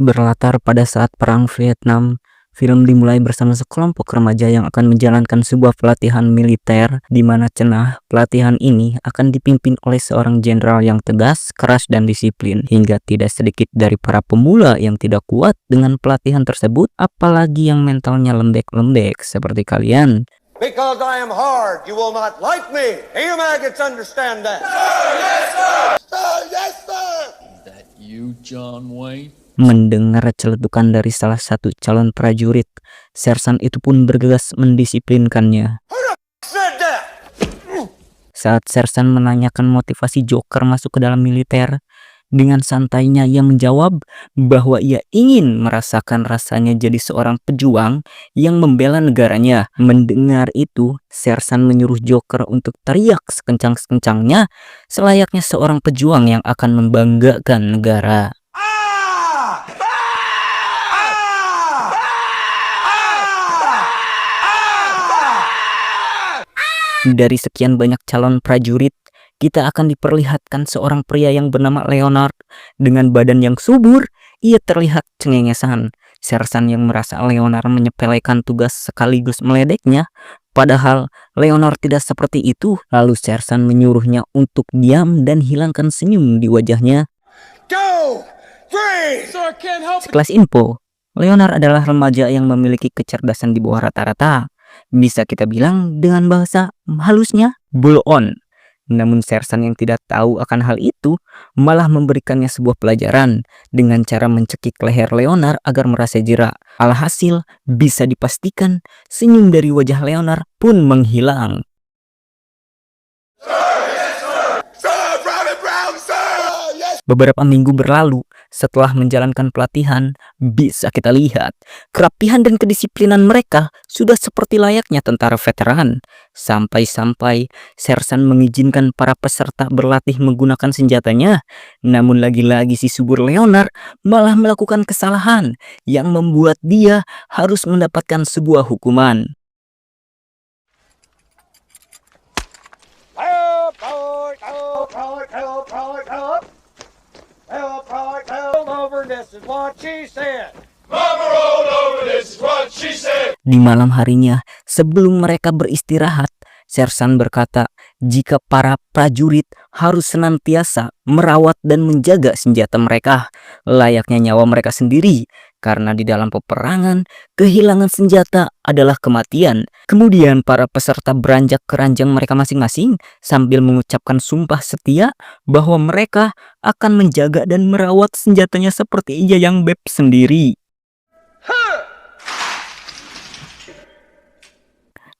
Berlatar pada saat Perang Vietnam, film dimulai bersama sekelompok remaja yang akan menjalankan sebuah pelatihan militer di mana cenah pelatihan ini akan dipimpin oleh seorang jenderal yang tegas, keras, dan disiplin. Hingga tidak sedikit dari para pemula yang tidak kuat dengan pelatihan tersebut, apalagi yang mentalnya lembek-lembek seperti kalian. Because I am hard, you will not like me. You maggots understand that? Sir, yes, sir! Sir, yes, sir! Is that you, John Wayne? Mendengar celetukan dari salah satu calon prajurit, sersan itu pun bergegas mendisiplinkannya. Said that! Saat sersan menanyakan motivasi Joker masuk ke dalam militer, dengan santainya ia menjawab bahwa ia ingin merasakan rasanya jadi seorang pejuang yang membela negaranya. Mendengar itu, sersan menyuruh Joker untuk teriak sekencang-kencangnya selayaknya seorang pejuang yang akan membanggakan negara. Dari sekian banyak calon prajurit, kita akan diperlihatkan seorang pria yang bernama Leonard. Dengan badan yang subur, ia terlihat cengengesan. Sersan yang merasa Leonard menyepelekan tugas sekaligus meledeknya. Padahal Leonard tidak seperti itu. Lalu sersan menyuruhnya untuk diam dan hilangkan senyum di wajahnya. Go! Free! Sir, I can't help it. Sekelas info, Leonard adalah remaja yang memiliki kecerdasan di bawah rata-rata. Bisa kita bilang dengan bahasa halusnya, bull on. Namun sersan yang tidak tahu akan hal itu malah memberikannya sebuah pelajaran dengan cara mencekik leher Leonard agar merasa jera. Alhasil bisa dipastikan senyum dari wajah Leonard pun menghilang. Sir, Private Brown, sir! Yes! Beberapa minggu berlalu setelah menjalankan pelatihan, bisa kita lihat kerapihan dan kedisiplinan mereka sudah seperti layaknya tentara veteran. Sampai-sampai sersan mengizinkan para peserta berlatih menggunakan senjatanya. Namun lagi-lagi si subur Leonard malah melakukan kesalahan yang membuat dia harus mendapatkan sebuah hukuman. Help, help, help, help, help, help, help! Help, help, help, over, this is what she said. Mama rolled over, this is what she said. Di malam harinya, sebelum mereka beristirahat, sersan berkata jika para prajurit harus senantiasa merawat dan menjaga senjata mereka, layaknya nyawa mereka sendiri, karena di dalam peperangan, kehilangan senjata adalah kematian. Kemudian para peserta beranjak ke ranjang mereka masing-masing sambil mengucapkan sumpah setia bahwa mereka akan menjaga dan merawat senjatanya seperti Yayang Beb sendiri.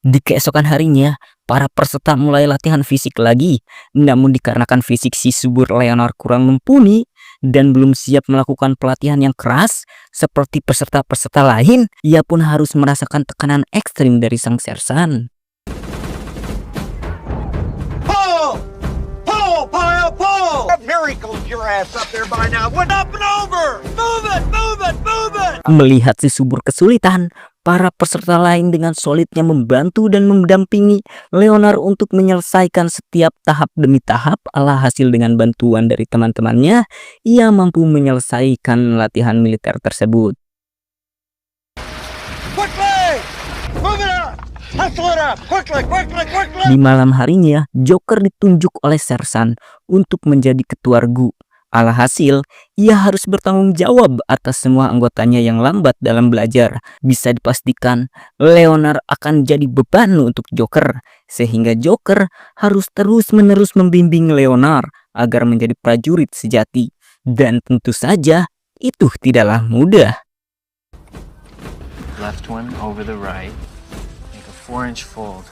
Di keesokan harinya, para peserta mulai latihan fisik lagi. Namun dikarenakan fisik si subur Leonard kurang mumpuni dan belum siap melakukan pelatihan yang keras seperti peserta-peserta lain, ia pun harus merasakan tekanan ekstrim dari sang sersan. Pull! Pull, pile, pull! Miracles your ass up there by now. What up and over? Move it, move it, move it! Melihat si subur kesulitan, para peserta lain dengan solidnya membantu dan mendampingi Leonard untuk menyelesaikan setiap tahap demi tahap. Alhasil dengan bantuan dari teman-temannya, ia mampu menyelesaikan latihan militer tersebut. Quickly! Move it up! Hustle it up! Quickly, quickly, quickly! Di malam harinya, Joker ditunjuk oleh sersan untuk menjadi ketua regu. Alhasil, ia harus bertanggung jawab atas semua anggotanya yang lambat dalam belajar. Bisa dipastikan, Leonard akan jadi beban untuk Joker, sehingga Joker harus terus-menerus membimbing Leonard agar menjadi prajurit sejati. Dan tentu saja, itu tidaklah mudah. Left one over the right. Make a 4-inch fold.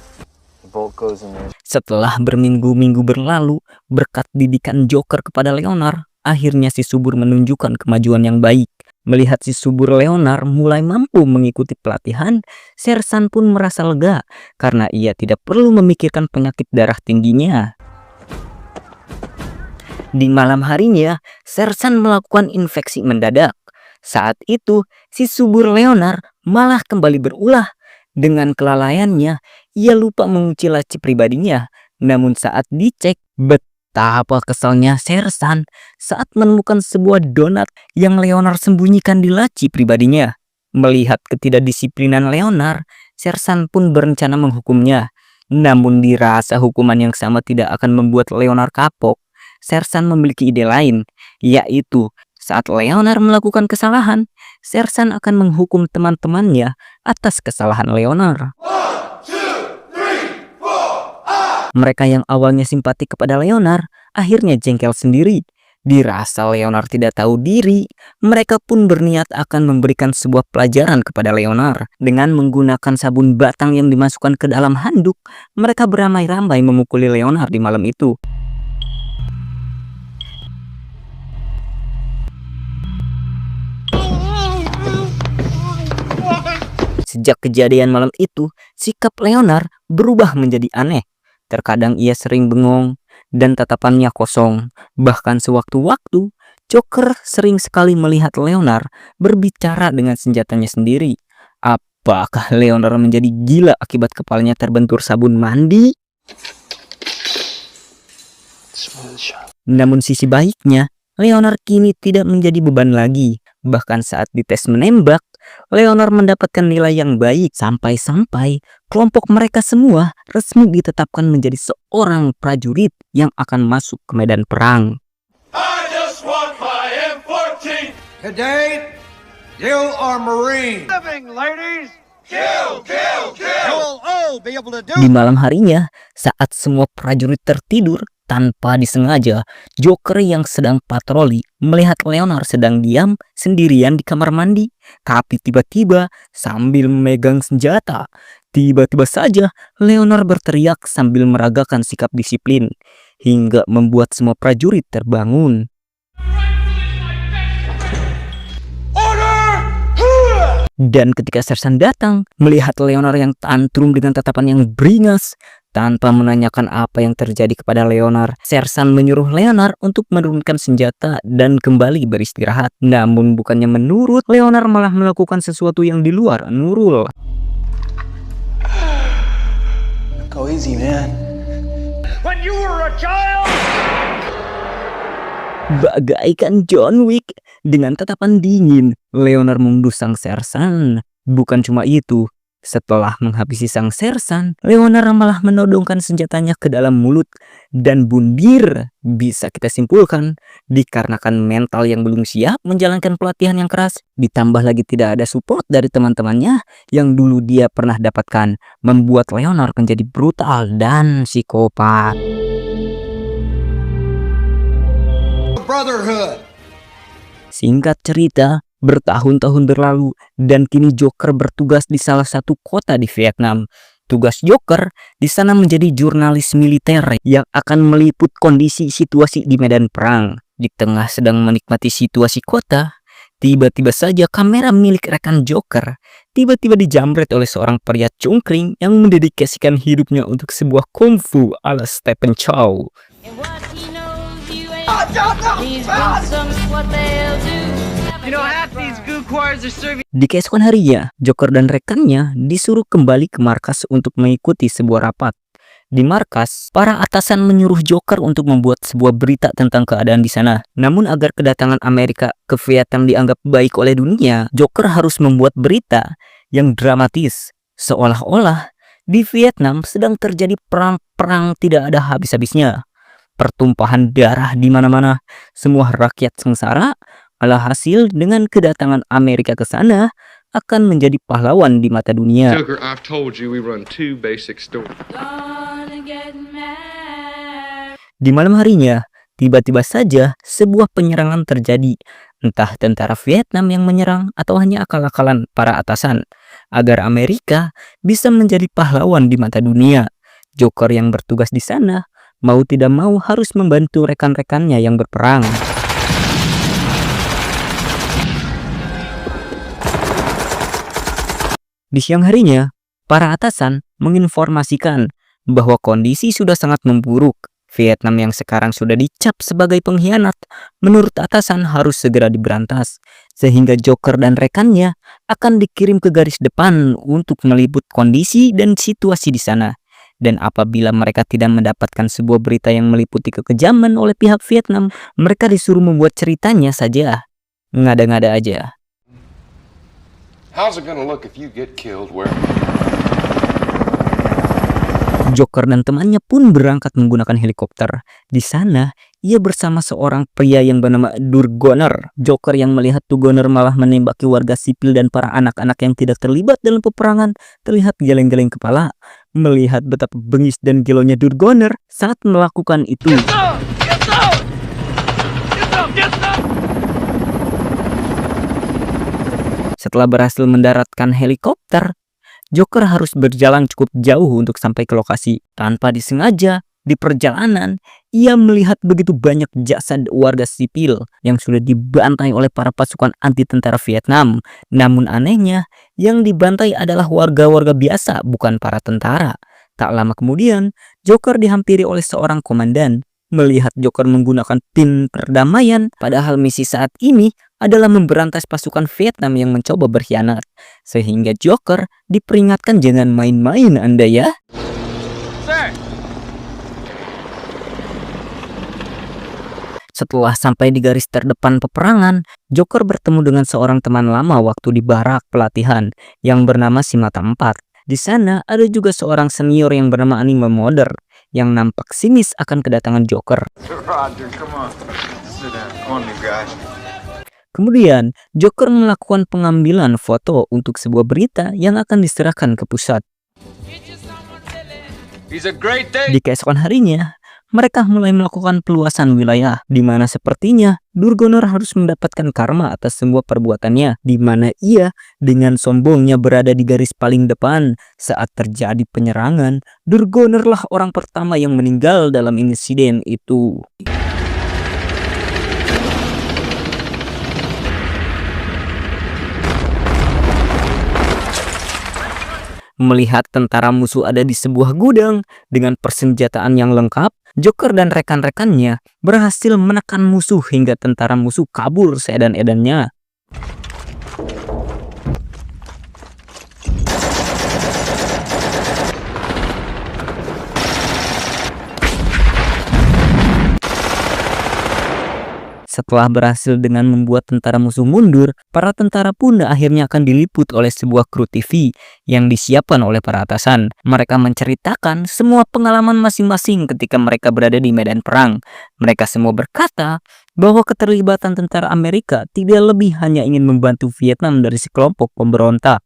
The bolt goes in there. Setelah berminggu-minggu berlalu, berkat didikan Joker kepada Leonard, akhirnya si subur menunjukkan kemajuan yang baik. Melihat si subur Leonard mulai mampu mengikuti pelatihan, sersan pun merasa lega karena ia tidak perlu memikirkan penyakit darah tingginya. Di malam harinya, sersan melakukan infeksi mendadak. Saat itu, si subur Leonard malah kembali berulah. Dengan kelalaiannya, ia lupa mengunci laci pribadinya. Namun saat dicek, Betapa kesalnya Sersan saat menemukan sebuah donat yang Leonard sembunyikan di laci pribadinya. Melihat ketidakdisiplinan Leonard, Sersan pun berencana menghukumnya. Namun dirasa hukuman yang sama tidak akan membuat Leonard kapok, Sersan memiliki ide lain, yaitu saat Leonard melakukan kesalahan, Sersan akan menghukum teman-temannya atas kesalahan Leonard. Mereka yang awalnya simpati kepada Leonard akhirnya jengkel sendiri. Dirasa Leonard tidak tahu diri, mereka pun berniat akan memberikan sebuah pelajaran kepada Leonard. Dengan menggunakan sabun batang yang dimasukkan ke dalam handuk, mereka beramai-ramai memukuli Leonard di malam itu. Sejak kejadian malam itu, sikap Leonard berubah menjadi aneh. Terkadang ia sering bengong dan tatapannya kosong. Bahkan sewaktu-waktu, Joker sering sekali melihat Leonard berbicara dengan senjatanya sendiri. Apakah Leonard menjadi gila akibat kepalanya terbentur sabun mandi? Namun sisi baiknya, Leonard kini tidak menjadi beban lagi. Bahkan saat dites menembak, Leonard mendapatkan nilai yang baik sampai-sampai kelompok mereka semua resmi ditetapkan menjadi seorang prajurit yang akan masuk ke medan perang. I just want my M14. Today, you are Marine. Living, ladies. Kill, kill, kill. You'll all be able to do. Di malam harinya, saat semua prajurit tertidur, tanpa disengaja, Joker yang sedang patroli melihat Leonard sedang diam sendirian di kamar mandi. Tapi tiba-tiba sambil memegang senjata, tiba-tiba saja Leonard berteriak sambil meragakan sikap disiplin hingga membuat semua prajurit terbangun. Dan ketika Sersan datang, melihat Leonard yang tantrum dengan tatapan yang beringas, tanpa menanyakan apa yang terjadi kepada Leonard, Sersan menyuruh Leonard untuk menurunkan senjata dan kembali beristirahat. Namun bukannya menurut, Leonard malah melakukan sesuatu yang di luar nurul. Go easy, man. When you were a child. Bagaikan John Wick, dengan tatapan dingin, Leonard mengendus sang Sersan. Bukan cuma itu, setelah menghabisi sang Sersan, Leonard malah menodongkan senjatanya ke dalam mulut dan bundir. Bisa kita simpulkan, dikarenakan mental yang belum siap menjalankan pelatihan yang keras, ditambah lagi tidak ada support dari teman-temannya yang dulu dia pernah dapatkan, membuat Leonard menjadi brutal dan psikopat. Brotherhood. Singkat cerita, bertahun-tahun berlalu dan kini Joker bertugas di salah satu kota di Vietnam. Tugas Joker di sana menjadi jurnalis militer yang akan meliput kondisi situasi di medan perang. Di tengah sedang menikmati situasi kota, tiba-tiba saja kamera milik rekan Joker tiba-tiba dijamret oleh seorang pria cungkring yang mendedikasikan hidupnya untuk sebuah kungfu ala Stephen Chow. Di keesokan harinya, Joker dan rekannya disuruh kembali ke markas untuk mengikuti sebuah rapat. Di markas, para atasan menyuruh Joker untuk membuat sebuah berita tentang keadaan di sana. Namun agar kedatangan Amerika ke Vietnam dianggap baik oleh dunia, Joker harus membuat berita yang dramatis. Seolah-olah di Vietnam sedang terjadi perang tidak ada habis-habisnya. Pertumpahan darah di mana-mana, semua rakyat sengsara. Alhasil dengan kedatangan Amerika ke sana akan menjadi pahlawan di mata dunia. Joker, I've told you we run two basic stores. Di malam harinya, tiba-tiba saja sebuah penyerangan terjadi. Entah tentara Vietnam yang menyerang atau hanya akal-akalan para atasan. Agar Amerika bisa menjadi pahlawan di mata dunia, Joker yang bertugas di sana mau tidak mau harus membantu rekan-rekannya yang berperang. Di siang harinya, para atasan menginformasikan bahwa kondisi sudah sangat memburuk. Vietnam yang sekarang sudah dicap sebagai pengkhianat, menurut atasan harus segera diberantas, sehingga Joker dan rekannya akan dikirim ke garis depan untuk meliput kondisi dan situasi di sana. Dan apabila mereka tidak mendapatkan sebuah berita yang meliputi kekejaman oleh pihak Vietnam, mereka disuruh membuat ceritanya saja. Ngada-ngada aja. How's it gonna look if you get killed where? Joker dan temannya pun berangkat menggunakan helikopter. Di sana, ia bersama seorang pria yang bernama Durgoner. Joker yang melihat Durgoner malah menembaki warga sipil dan para anak-anak yang tidak terlibat dalam peperangan terlihat geleng-geleng kepala. Melihat betapa bengis dan gelonya Durgoner saat melakukan itu. Setelah berhasil mendaratkan helikopter, Joker harus berjalan cukup jauh untuk sampai ke lokasi. Tanpa disengaja, di perjalanan, ia melihat begitu banyak jasad warga sipil yang sudah dibantai oleh para pasukan anti tentara Vietnam. Namun anehnya, yang dibantai adalah warga-warga biasa, bukan para tentara. Tak lama kemudian, Joker dihampiri oleh seorang komandan. Melihat Joker menggunakan pin perdamaian, padahal misi saat ini adalah memberantas pasukan Vietnam yang mencoba berkhianat. Sehingga Joker diperingatkan jangan main-main Anda ya. Setelah sampai di garis terdepan peperangan, Joker bertemu dengan seorang teman lama waktu di barak pelatihan yang bernama Simata 4. Di sana ada juga seorang senior yang bernama Animal Modder yang nampak sinis akan kedatangan Joker. Roger, come on. Sit down. Come on, new guy. Kemudian, Joker melakukan pengambilan foto untuk sebuah berita yang akan diserahkan ke pusat. He's a great day. Di keesokan harinya, mereka mulai melakukan peluasan wilayah, di mana sepertinya Durgoner harus mendapatkan karma atas semua perbuatannya, di mana ia dengan sombongnya berada di garis paling depan. Saat terjadi penyerangan, Durgoner lah orang pertama yang meninggal dalam insiden itu. Melihat tentara musuh ada di sebuah gudang dengan persenjataan yang lengkap, Joker dan rekan-rekannya berhasil menekan musuh hingga tentara musuh kabur seedan-edannya. Setelah berhasil dengan membuat tentara musuh mundur, para tentara pun akhirnya akan diliput oleh sebuah kru TV yang disiapkan oleh para atasan. Mereka menceritakan semua pengalaman masing-masing ketika mereka berada di medan perang. Mereka semua berkata bahwa keterlibatan tentara Amerika tidak lebih hanya ingin membantu Vietnam dari sekelompok pemberontak.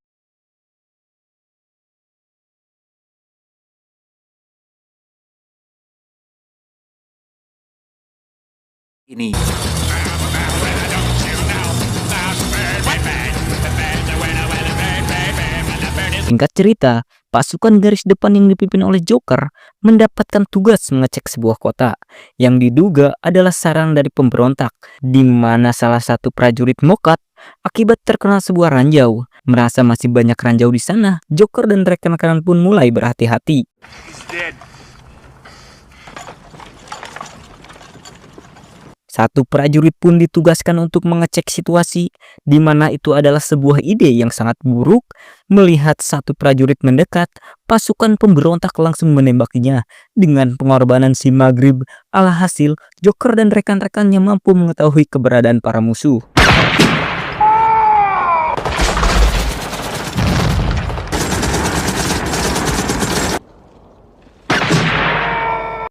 Ini. Singkat cerita, pasukan garis depan yang dipimpin oleh Joker mendapatkan tugas mengecek sebuah kota yang diduga adalah sarang dari pemberontak, di mana salah satu prajurit mokat akibat terkena sebuah ranjau. Merasa masih banyak ranjau di sana, Joker dan rekan-rekan pun mulai berhati-hati. Satu prajurit pun ditugaskan untuk mengecek situasi, di mana itu adalah sebuah ide yang sangat buruk. Melihat satu prajurit mendekat, pasukan pemberontak langsung menembakinya dengan pengorbanan si Maghrib. Alhasil, Joker dan rekan-rekannya mampu mengetahui keberadaan para musuh.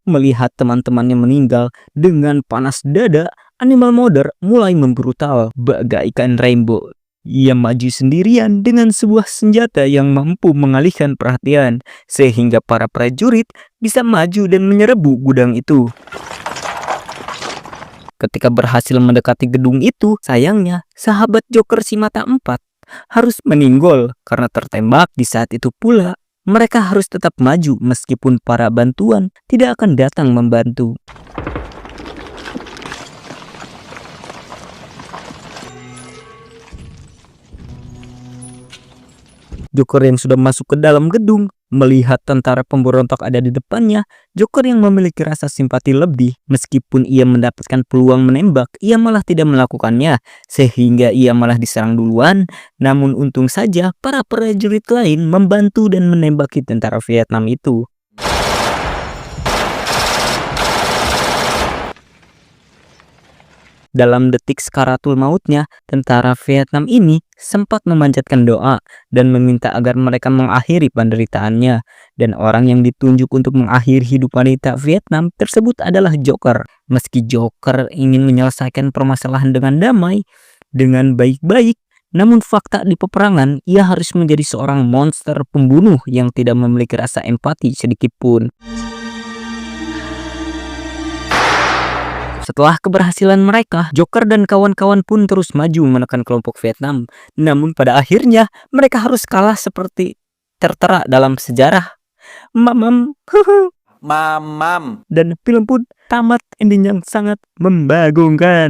Melihat teman-temannya meninggal dengan panas dada, Animal Modder mulai membrutal bagaikan Rainbow. Ia maju sendirian dengan sebuah senjata yang mampu mengalihkan perhatian, sehingga para prajurit bisa maju dan menyerbu gudang itu. Ketika berhasil mendekati gedung itu, sayangnya sahabat Joker si Mata 4 harus meninggal karena tertembak. Di saat itu pula, mereka harus tetap maju meskipun para bantuan tidak akan datang membantu. Joker yang sudah masuk ke dalam gedung, melihat tentara pemberontak ada di depannya, Joker yang memiliki rasa simpati lebih. Meskipun ia mendapatkan peluang menembak, ia malah tidak melakukannya, sehingga ia malah diserang duluan. Namun untung saja para prajurit lain membantu dan menembaki tentara Vietnam itu. Dalam detik sekaratul mautnya, tentara Vietnam ini sempat memanjatkan doa dan meminta agar mereka mengakhiri penderitaannya. Dan orang yang ditunjuk untuk mengakhiri hidup wanita Vietnam tersebut adalah Joker. Meski Joker ingin menyelesaikan permasalahan dengan damai, dengan baik-baik, namun fakta di peperangan, ia harus menjadi seorang monster pembunuh yang tidak memiliki rasa empati sedikit pun. Setelah keberhasilan mereka, Joker dan kawan-kawan pun terus maju menekan kelompok Vietnam. Namun pada akhirnya, mereka harus kalah seperti tertera dalam sejarah. Mamam. Mamam. Dan film pun tamat ending yang sangat membagongkan.